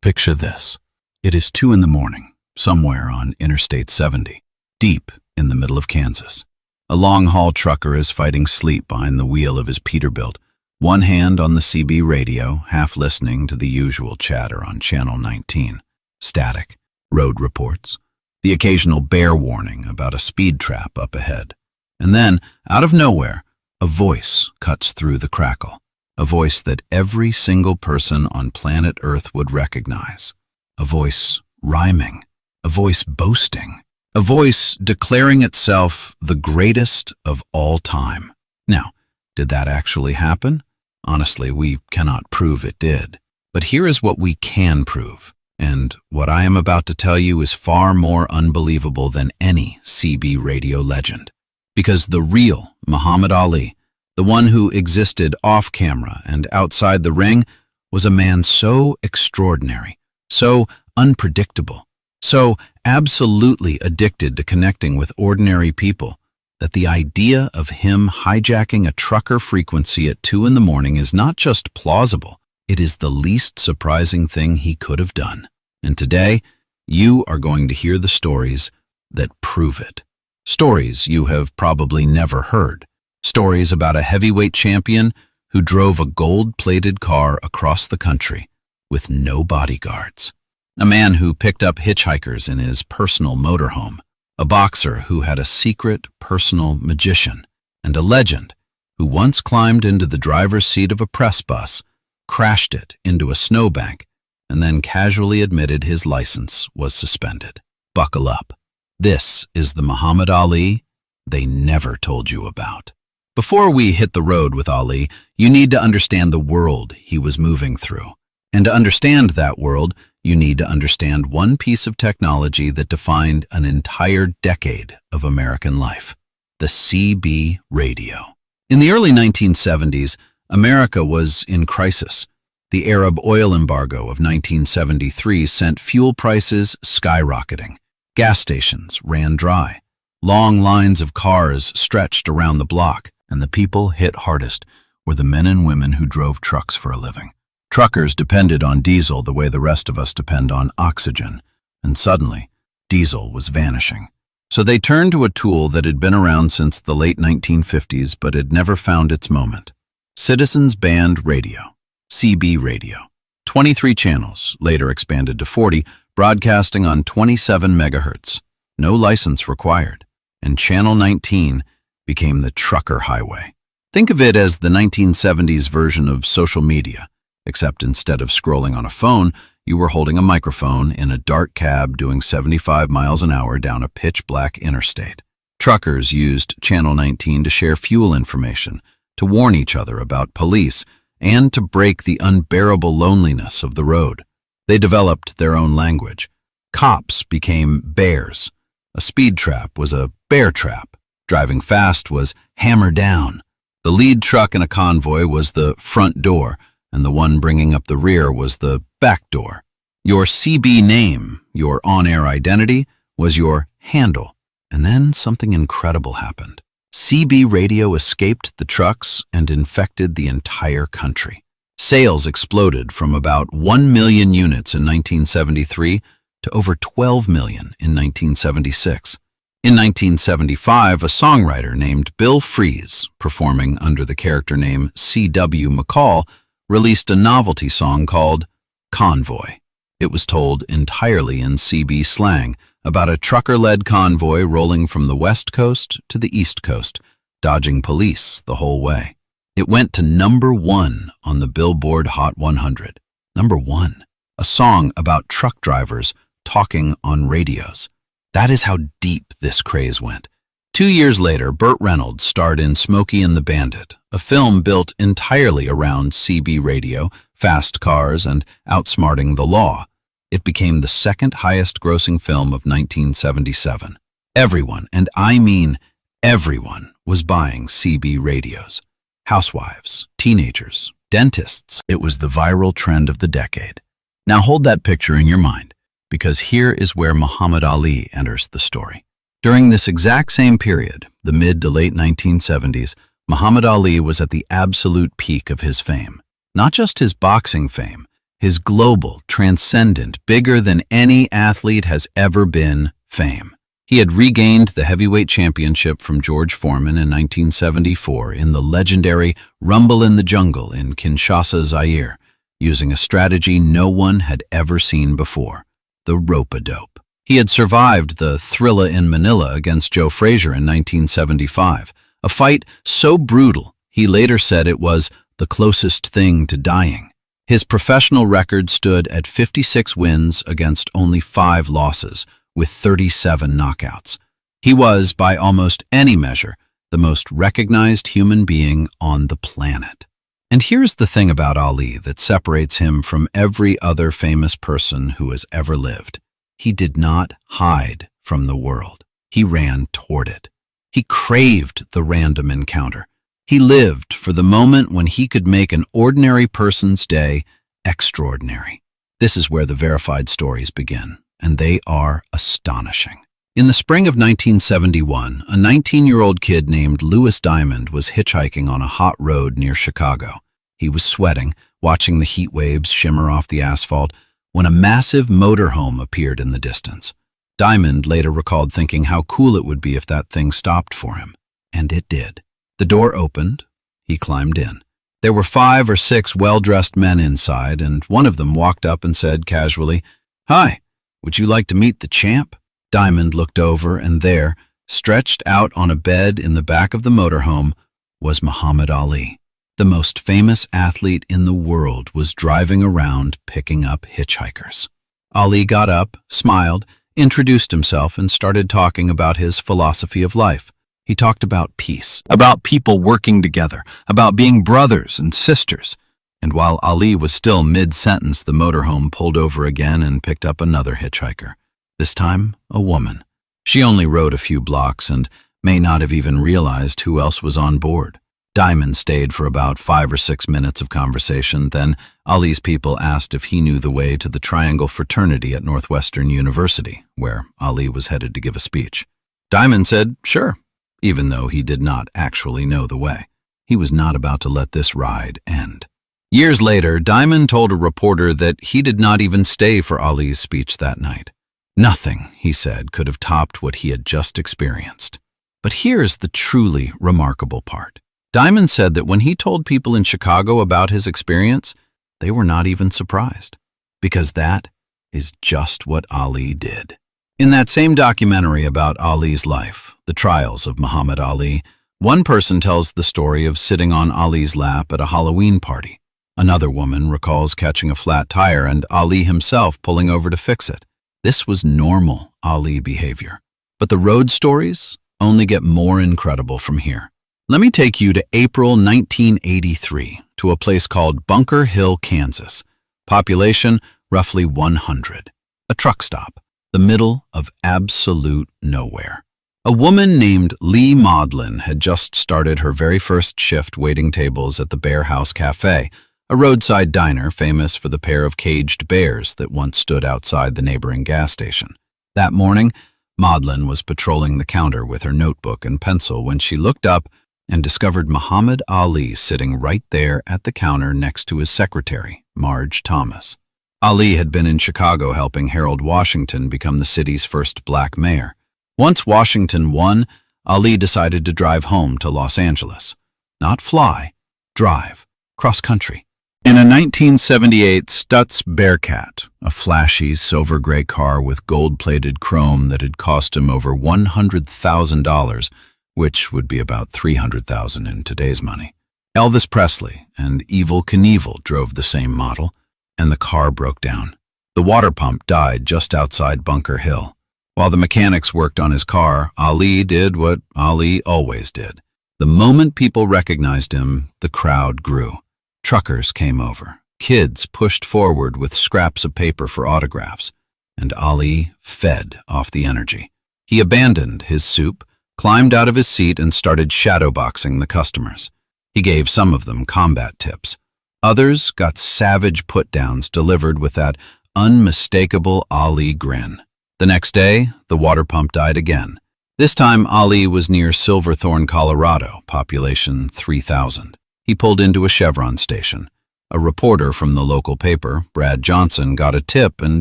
Picture this. It is 2 in the morning, somewhere on Interstate 70, deep in the middle of Kansas. A long-haul trucker is fighting sleep behind the wheel of his Peterbilt, one hand on the CB radio, half listening to the usual chatter on Channel 19. Static, road reports, the occasional bear warning about a speed trap up ahead. And then, out of nowhere, a voice cuts through the crackle. A voice that every single person on planet Earth would recognize. A voice rhyming. A voice boasting. A voice declaring itself the greatest of all time. Now, did that actually happen? Honestly, we cannot prove it did. But here is what we can prove. And what I am about to tell you is far more unbelievable than any CB radio legend. Because the real Muhammad Ali, the one who existed off camera and outside the ring, was a man so extraordinary, so unpredictable, so absolutely addicted to connecting with ordinary people that the idea of him hijacking a trucker frequency at 2 in the morning is not just plausible, it is the least surprising thing he could have done. And today, you are going to hear the stories that prove it. Stories you have probably never heard. Stories about a heavyweight champion who drove a gold-plated car across the country with no bodyguards. A man who picked up hitchhikers in his personal motorhome. A boxer who had a secret personal magician. And a legend who once climbed into the driver's seat of a press bus, crashed it into a snowbank, and then casually admitted his license was suspended. Buckle up. This is the Muhammad Ali they never told you about. Before we hit the road with Ali, you need to understand the world he was moving through. And to understand that world, you need to understand one piece of technology that defined an entire decade of American life: the CB radio. In the early 1970s, America was in crisis. The Arab oil embargo of 1973 sent fuel prices skyrocketing. Gas stations ran dry. Long lines of cars stretched around the block. And the people hit hardest were the men and women who drove trucks for a living. Truckers depended on diesel the way the rest of us depend on oxygen, and suddenly, diesel was vanishing. So they turned to a tool that had been around since the late 1950s but had never found its moment. Citizens Band Radio, CB radio. 23 channels, later expanded to 40, broadcasting on 27 megahertz. No license required. And Channel 19 became the trucker highway. Think of it as the 1970s version of social media, except instead of scrolling on a phone, you were holding a microphone in a dark cab doing 75 miles an hour down a pitch-black interstate. Truckers used Channel 19 to share fuel information, to warn each other about police, and to break the unbearable loneliness of the road. They developed their own language. Cops became bears. A speed trap was a bear trap. Driving fast was hammer down. The lead truck in a convoy was the front door, and the one bringing up the rear was the back door. Your CB name, your on-air identity, was your handle. And then something incredible happened. CB radio escaped the trucks and infected the entire country. Sales exploded from about 1 million units in 1973 to over 12 million in 1976. In 1975, a songwriter named Bill Fries, performing under the character name C.W. McCall, released a novelty song called Convoy. It was told entirely in CB slang about a trucker-led convoy rolling from the West Coast to the East Coast, dodging police the whole way. It went to #1 on the Billboard Hot 100. #1. A song about truck drivers talking on radios. That is how deep this craze went. 2 years later, Burt Reynolds starred in Smokey and the Bandit, a film built entirely around CB radio, fast cars, and outsmarting the law. It became the second highest grossing film of 1977. Everyone, and I mean everyone, was buying CB radios. Housewives, teenagers, dentists. It was the viral trend of the decade. Now hold that picture in your mind, because here is where Muhammad Ali enters the story. During this exact same period, the mid to late 1970s, Muhammad Ali was at the absolute peak of his fame. Not just his boxing fame, his global, transcendent, bigger than any athlete has ever been fame. He had regained the heavyweight championship from George Foreman in 1974 in the legendary Rumble in the Jungle in Kinshasa, Zaire, using a strategy no one had ever seen before, the rope-a-dope. He had survived the Thrilla in Manila against Joe Frazier in 1975, a fight so brutal he later said it was the closest thing to dying. His professional record stood at 56 wins against only 5 losses, with 37 knockouts. He was, by almost any measure, the most recognized human being on the planet. And here's the thing about Ali that separates him from every other famous person who has ever lived. He did not hide from the world. He ran toward it. He craved the random encounter. He lived for the moment when he could make an ordinary person's day extraordinary. This is where the verified stories begin, and they are astonishing. In the spring of 1971, a 19-year-old kid named Louis Diamond was hitchhiking on a hot road near Chicago. He was sweating, watching the heat waves shimmer off the asphalt, when a massive motorhome appeared in the distance. Diamond later recalled thinking how cool it would be if that thing stopped for him. And it did. The door opened. He climbed in. There were 5 or 6 well-dressed men inside, and one of them walked up and said casually, "Hi, would you like to meet the champ?" Diamond looked over, and there, stretched out on a bed in the back of the motorhome, was Muhammad Ali. The most famous athlete in the world was driving around picking up hitchhikers. Ali got up, smiled, introduced himself, and started talking about his philosophy of life. He talked about peace, about people working together, about being brothers and sisters. And while Ali was still mid-sentence, the motorhome pulled over again and picked up another hitchhiker. This time, a woman. She only rode a few blocks and may not have even realized who else was on board. Diamond stayed for about 5 or 6 minutes of conversation. Then Ali's people asked if he knew the way to the Triangle Fraternity at Northwestern University, where Ali was headed to give a speech. Diamond said, sure, even though he did not actually know the way. He was not about to let this ride end. Years later, Diamond told a reporter that he did not even stay for Ali's speech that night. Nothing, he said, could have topped what he had just experienced. But here's the truly remarkable part. Diamond said that when he told people in Chicago about his experience, they were not even surprised, because that is just what Ali did. In that same documentary about Ali's life, The Trials of Muhammad Ali, one person tells the story of sitting on Ali's lap at a Halloween party. Another woman recalls catching a flat tire and Ali himself pulling over to fix it. This was normal Ali behavior. But the road stories only get more incredible from here. Let me take you to April 1983, to a place called Bunker Hill, Kansas. Population, roughly 100. A truck stop, the middle of absolute nowhere. A woman named Lee Maudlin had just started her very first shift waiting tables at the Bear House Cafe, a roadside diner famous for the pair of caged bears that once stood outside the neighboring gas station. That morning, Maudlin was patrolling the counter with her notebook and pencil when she looked up and discovered Muhammad Ali sitting right there at the counter next to his secretary, Marge Thomas. Ali had been in Chicago helping Harold Washington become the city's first black mayor. Once Washington won, Ali decided to drive home to Los Angeles. Not fly, drive, cross-country. In a 1978 Stutz Bearcat, a flashy silver-gray car with gold-plated chrome that had cost him over $100,000, which would be about $300,000 in today's money. Elvis Presley and Evel Knievel drove the same model, and the car broke down. The water pump died just outside Bunker Hill. While the mechanics worked on his car, Ali did what Ali always did. The moment people recognized him, the crowd grew. Truckers came over. Kids pushed forward with scraps of paper for autographs, and Ali fed off the energy. He abandoned his soup, climbed out of his seat, and started shadowboxing the customers. He gave some of them combat tips. Others got savage put-downs delivered with that unmistakable Ali grin. The next day, the water pump died again. This time, Ali was near Silverthorne, Colorado, population 3,000. He pulled into a Chevron station. A reporter from the local paper, Brad Johnson, got a tip and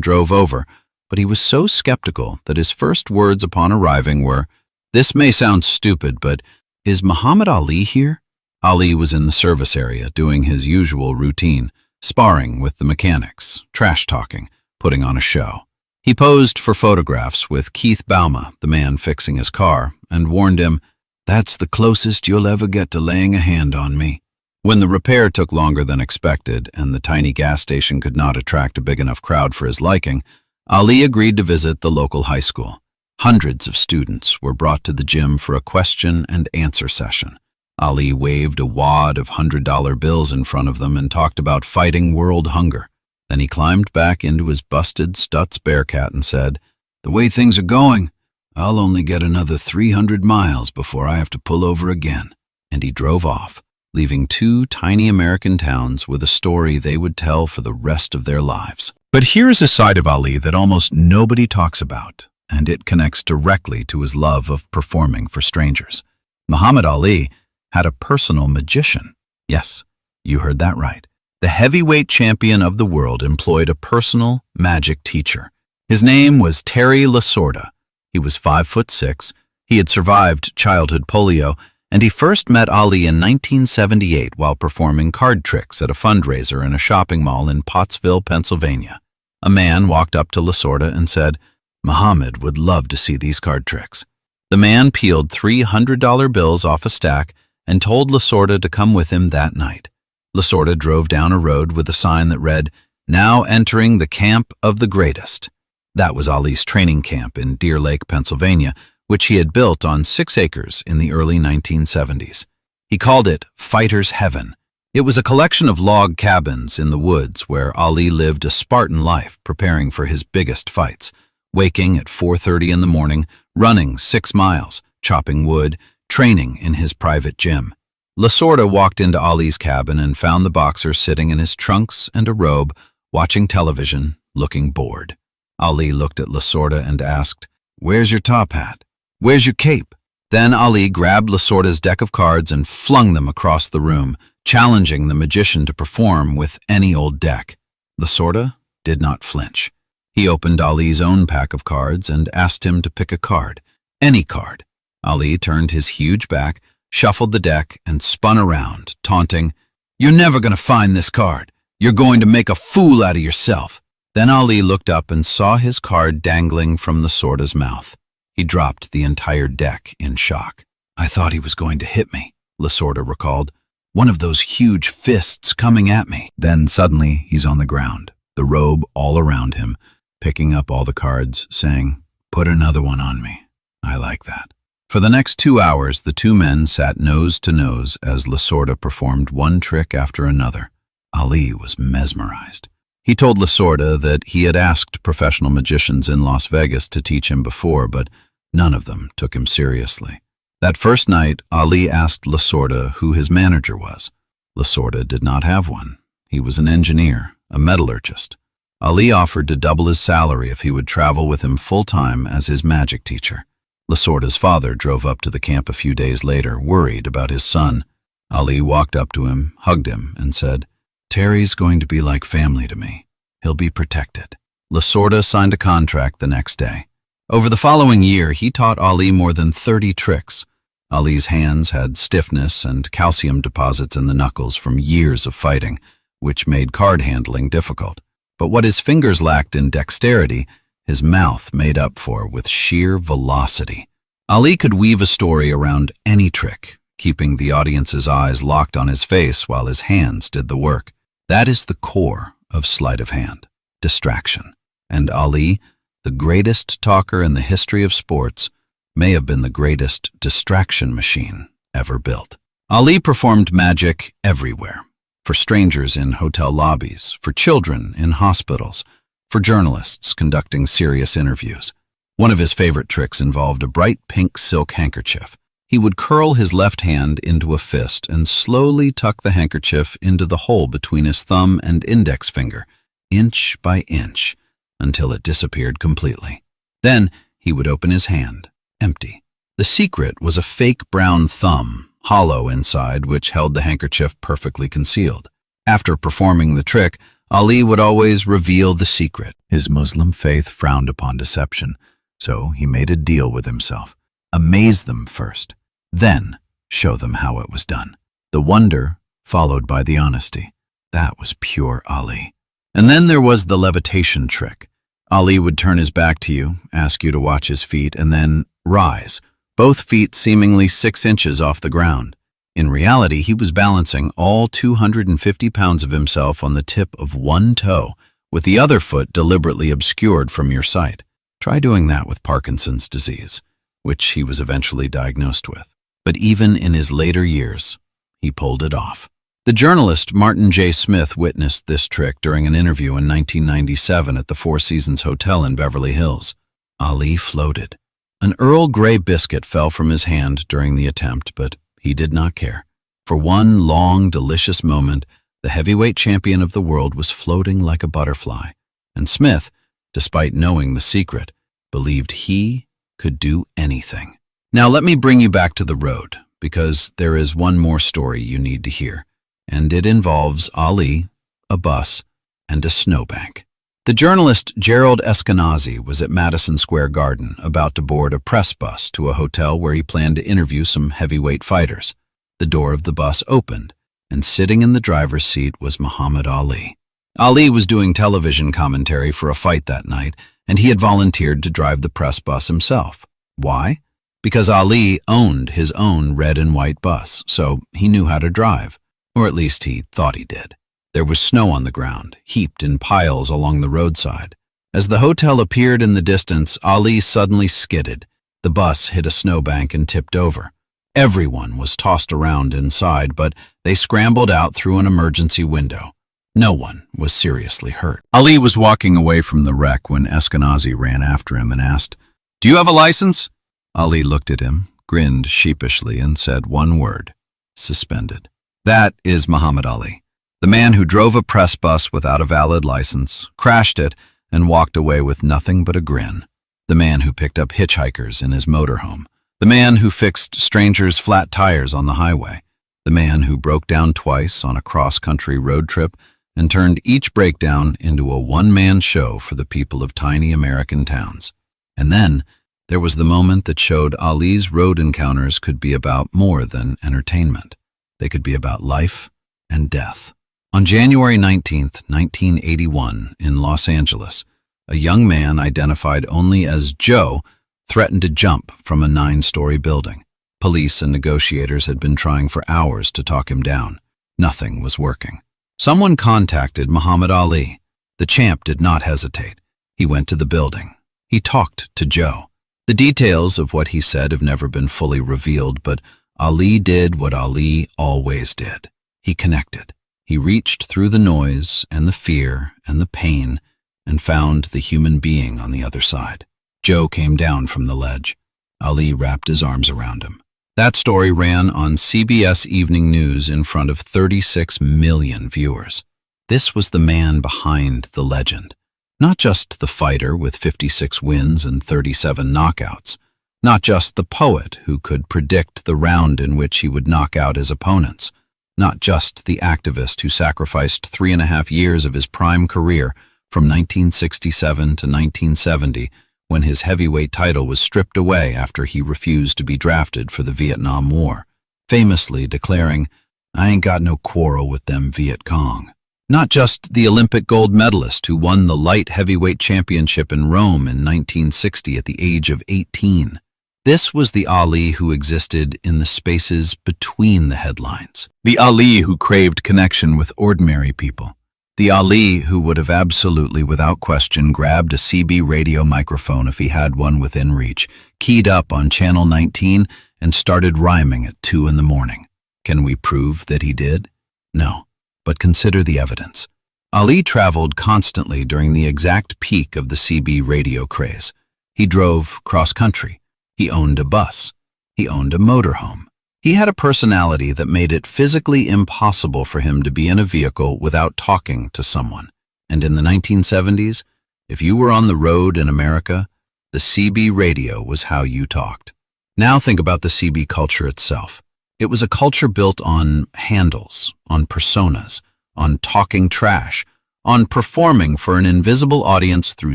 drove over, but he was so skeptical that his first words upon arriving were, "This may sound stupid, but is Muhammad Ali here?" Ali was in the service area doing his usual routine, sparring with the mechanics, trash-talking, putting on a show. He posed for photographs with Keith Bauma, the man fixing his car, and warned him, "That's the closest you'll ever get to laying a hand on me." When the repair took longer than expected and the tiny gas station could not attract a big enough crowd for his liking, Ali agreed to visit the local high school. Hundreds of students were brought to the gym for a question and answer session. Ali waved a wad of $100 bills in front of them and talked about fighting world hunger. Then he climbed back into his busted Stutz Bearcat and said, "The way things are going, I'll only get another 300 miles before I have to pull over again." And he drove off, leaving two tiny American towns with a story they would tell for the rest of their lives. But here's a side of Ali that almost nobody talks about, and it connects directly to his love of performing for strangers. Muhammad Ali had a personal magician. Yes, you heard that right. The heavyweight champion of the world employed a personal magic teacher. His name was Terry Lasorda. He was 5'6", he had survived childhood polio, and he first met Ali in 1978 while performing card tricks at a fundraiser in a shopping mall in Pottsville, Pennsylvania. A man walked up to Lasorda and said, "Muhammad would love to see these card tricks." The man peeled $300 bills off a stack and told Lasorda to come with him that night. Lasorda drove down a road with a sign that read, "Now entering the camp of the greatest." That was Ali's training camp in Deer Lake, Pennsylvania, which he had built on 6 acres in the early 1970s. He called it Fighter's Heaven. It was a collection of log cabins in the woods where Ali lived a Spartan life preparing for his biggest fights, waking at 4:30 in the morning, running 6 miles, chopping wood, training in his private gym. Lasorda walked into Ali's cabin and found the boxer sitting in his trunks and a robe, watching television, looking bored. Ali looked at Lasorda and asked, "Where's your top hat? Where's your cape?" Then Ali grabbed Lasorda's deck of cards and flung them across the room, challenging the magician to perform with any old deck. Lasorda did not flinch. He opened Ali's own pack of cards and asked him to pick a card, any card. Ali turned his huge back, shuffled the deck, and spun around, taunting, "You're never going to find this card. You're going to make a fool out of yourself." Then Ali looked up and saw his card dangling from Lasorda's mouth. He dropped the entire deck in shock. "I thought he was going to hit me," Lasorda recalled. "One of those huge fists coming at me." Then suddenly he's on the ground, the robe all around him, picking up all the cards, saying, "Put another one on me. I like that." For the next 2 hours, the two men sat nose to nose as Lasorda performed one trick after another. Ali was mesmerized. He told Lasorda that he had asked professional magicians in Las Vegas to teach him before, but none of them took him seriously. That first night, Ali asked Lasorda who his manager was. Lasorda did not have one. He was an engineer, a metallurgist. Ali offered to double his salary if he would travel with him full-time as his magic teacher. Lasorda's father drove up to the camp a few days later, worried about his son. Ali walked up to him, hugged him, and said, "Terry's going to be like family to me. He'll be protected." Lasorda signed a contract the next day. Over the following year, he taught Ali more than 30 tricks. Ali's hands had stiffness and calcium deposits in the knuckles from years of fighting, which made card handling difficult. But what his fingers lacked in dexterity, his mouth made up for with sheer velocity. Ali could weave a story around any trick, keeping the audience's eyes locked on his face while his hands did the work. That is the core of sleight of hand, distraction. And Ali, the greatest talker in the history of sports, may have been the greatest distraction machine ever built. Ali performed magic everywhere, for strangers in hotel lobbies, for children in hospitals, for journalists conducting serious interviews. One of his favorite tricks involved a bright pink silk handkerchief. He would curl his left hand into a fist and slowly tuck the handkerchief into the hole between his thumb and index finger, inch by inch, until it disappeared completely. Then he would open his hand, empty. The secret was a fake brown thumb, hollow inside, which held the handkerchief perfectly concealed. After performing the trick, Ali would always reveal the secret. His Muslim faith frowned upon deception, so he made a deal with himself. Amaze them first, then show them how it was done. The wonder followed by the honesty. That was pure Ali. And then there was the levitation trick. Ali would turn his back to you, ask you to watch his feet, and then rise, both feet seemingly 6 inches off the ground. In reality, he was balancing all 250 pounds of himself on the tip of one toe, with the other foot deliberately obscured from your sight. Try doing that with Parkinson's disease, which he was eventually diagnosed with. But even in his later years, he pulled it off. The journalist Martin J. Smith witnessed this trick during an interview in 1997 at the Four Seasons Hotel in Beverly Hills. Ali floated. An Earl Grey biscuit fell from his hand during the attempt, but he did not care. For one long, delicious moment, the heavyweight champion of the world was floating like a butterfly, and Smith, despite knowing the secret, believed he could do anything. Now let me bring you back to the road, because there is one more story you need to hear, and it involves Ali, a bus, and a snowbank. The journalist Gerald Eskenazi was at Madison Square Garden about to board a press bus to a hotel where he planned to interview some heavyweight fighters. The door of the bus opened, and sitting in the driver's seat was Muhammad Ali. Ali was doing television commentary for a fight that night, and he had volunteered to drive the press bus himself. Why? Because Ali owned his own red and white bus, so he knew how to drive, or at least he thought he did. There was snow on the ground, heaped in piles along the roadside. As the hotel appeared in the distance, Ali suddenly skidded. The bus hit a snowbank and tipped over. Everyone was tossed around inside, but they scrambled out through an emergency window. No one was seriously hurt. Ali was walking away from the wreck when Eskenazi ran after him and asked, "Do you have a license?" Ali looked at him, grinned sheepishly, and said one word: suspended. That is Muhammad Ali. The man who drove a press bus without a valid license, crashed it, and walked away with nothing but a grin. The man who picked up hitchhikers in his motorhome. The man who fixed strangers' flat tires on the highway. The man who broke down twice on a cross-country road trip and turned each breakdown into a one-man show for the people of tiny American towns. And then there was the moment that showed Ali's road encounters could be about more than entertainment. They could be about life and death. On January 19, 1981, in Los Angeles, a young man identified only as Joe threatened to jump from a 9-story building. Police and negotiators had been trying for hours to talk him down. Nothing was working. Someone contacted Muhammad Ali. The champ did not hesitate. He went to the building. He talked to Joe. The details of what he said have never been fully revealed, but Ali did what Ali always did. He connected. He reached through the noise and the fear and the pain and found the human being on the other side. Joe came down from the ledge. Ali wrapped his arms around him. That story ran on CBS Evening News in front of 36 million viewers. This was the man behind the legend. Not just the fighter with 56 wins and 37 knockouts. Not just the poet who could predict the round in which he would knock out his opponents. Not just the activist who sacrificed 3.5 years of his prime career from 1967 to 1970 when his heavyweight title was stripped away after he refused to be drafted for the Vietnam War, famously declaring, "I ain't got no quarrel with them Viet Cong." Not just the Olympic gold medalist who won the light heavyweight championship in Rome in 1960 at the age of 18. This was the Ali who existed in the spaces between the headlines. The Ali who craved connection with ordinary people. The Ali who would have absolutely, without question, grabbed a CB radio microphone if he had one within reach, keyed up on Channel 19, and started rhyming at 2 in the morning. Can we prove that he did? No, but consider the evidence. Ali traveled constantly during the exact peak of the CB radio craze. He drove cross-country. He owned a bus. He owned a motorhome. He had a personality that made it physically impossible for him to be in a vehicle without talking to someone. And in the 1970s, if you were on the road in America, the CB radio was how you talked. Now think about the CB culture itself. It was a culture built on handles, on personas, on talking trash, on performing for an invisible audience through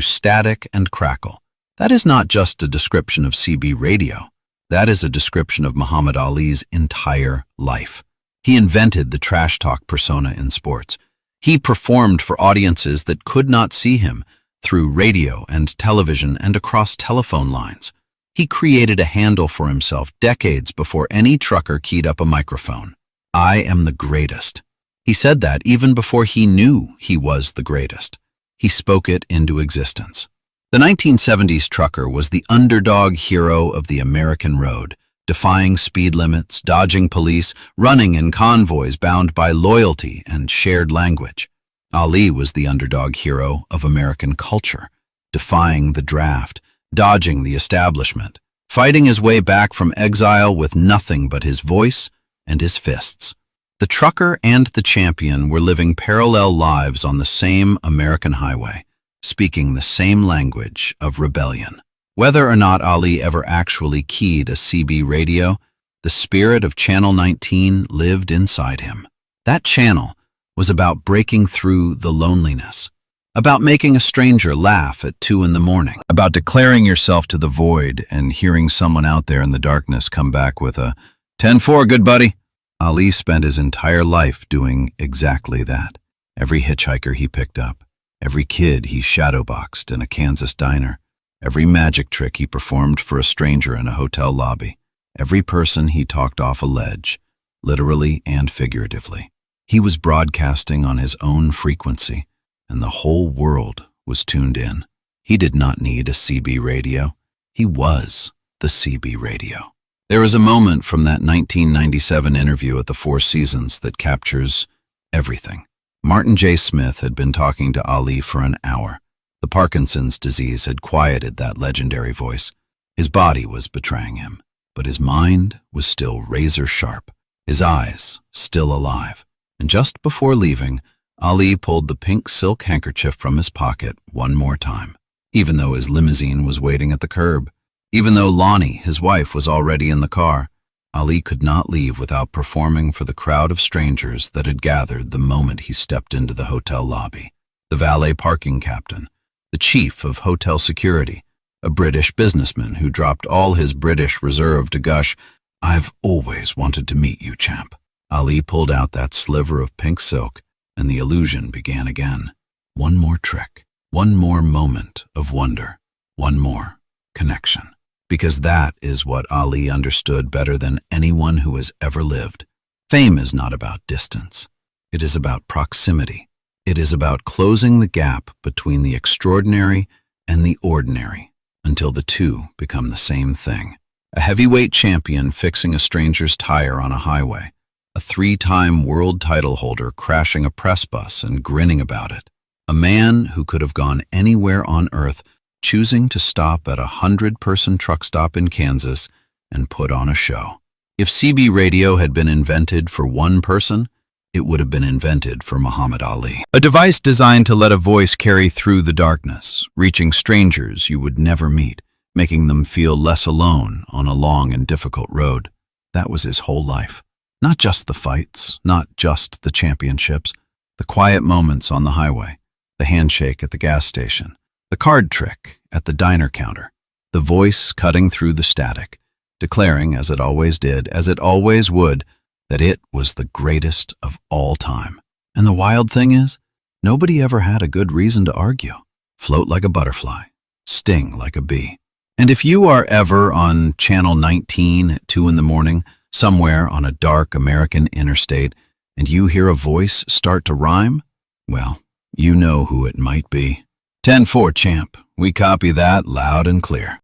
static and crackle. That is not just a description of CB radio. That is a description of Muhammad Ali's entire life. He invented the trash talk persona in sports. He performed for audiences that could not see him through radio and television and across telephone lines. He created a handle for himself decades before any trucker keyed up a microphone. I am the greatest. He said that even before he knew he was the greatest. He spoke it into existence. The 1970s trucker was the underdog hero of the American road, defying speed limits, dodging police, running in convoys bound by loyalty and shared language. Ali was the underdog hero of American culture, defying the draft, dodging the establishment, fighting his way back from exile with nothing but his voice and his fists. The trucker and the champion were living parallel lives on the same American highway, speaking the same language of rebellion. Whether or not Ali ever actually keyed a CB radio, the spirit of Channel 19 lived inside him. That channel was about breaking through the loneliness, about making a stranger laugh at 2 in the morning, about declaring yourself to the void and hearing someone out there in the darkness come back with a 10-4, good buddy. Ali spent his entire life doing exactly that. Every hitchhiker he picked up, every kid he shadowboxed in a Kansas diner, every magic trick he performed for a stranger in a hotel lobby, every person he talked off a ledge, literally and figuratively. He was broadcasting on his own frequency, and the whole world was tuned in. He did not need a CB radio. He was the CB radio. There is a moment from that 1997 interview at the Four Seasons that captures everything. Martin J. Smith had been talking to Ali for an hour. The Parkinson's disease had quieted that legendary voice. His body was betraying him, but his mind was still razor sharp, his eyes still alive. And just before leaving, Ali pulled the pink silk handkerchief from his pocket one more time, even though his limousine was waiting at the curb. Even though Lonnie, his wife, was already in the car, Ali could not leave without performing for the crowd of strangers that had gathered the moment he stepped into the hotel lobby. The valet parking captain, the chief of hotel security, a British businessman who dropped all his British reserve to gush, "I've always wanted to meet you, champ." Ali pulled out that sliver of pink silk, and the illusion began again. One more trick, one more moment of wonder, one more connection. Because that is what Ali understood better than anyone who has ever lived. Fame is not about distance. It is about proximity. It is about closing the gap between the extraordinary and the ordinary until the two become the same thing. A heavyweight champion fixing a stranger's tire on a highway. A 3-time world title holder crashing a press bus and grinning about it. A man who could have gone anywhere on earth, choosing to stop at a 100-person truck stop in Kansas and put on a show. If CB radio had been invented for one person, it would have been invented for Muhammad Ali. A device designed to let a voice carry through the darkness, reaching strangers you would never meet, making them feel less alone on a long and difficult road. That was his whole life. Not just the fights, not just the championships, the quiet moments on the highway, the handshake at the gas station, the card trick at the diner counter, the voice cutting through the static, declaring, as it always did, as it always would, that it was the greatest of all time. And the wild thing is, nobody ever had a good reason to argue. Float like a butterfly, sting like a bee. And if you are ever on Channel 19 at 2 in the morning, somewhere on a dark American interstate, and you hear a voice start to rhyme, well, you know who it might be. 10-4, champ. We copy that loud and clear.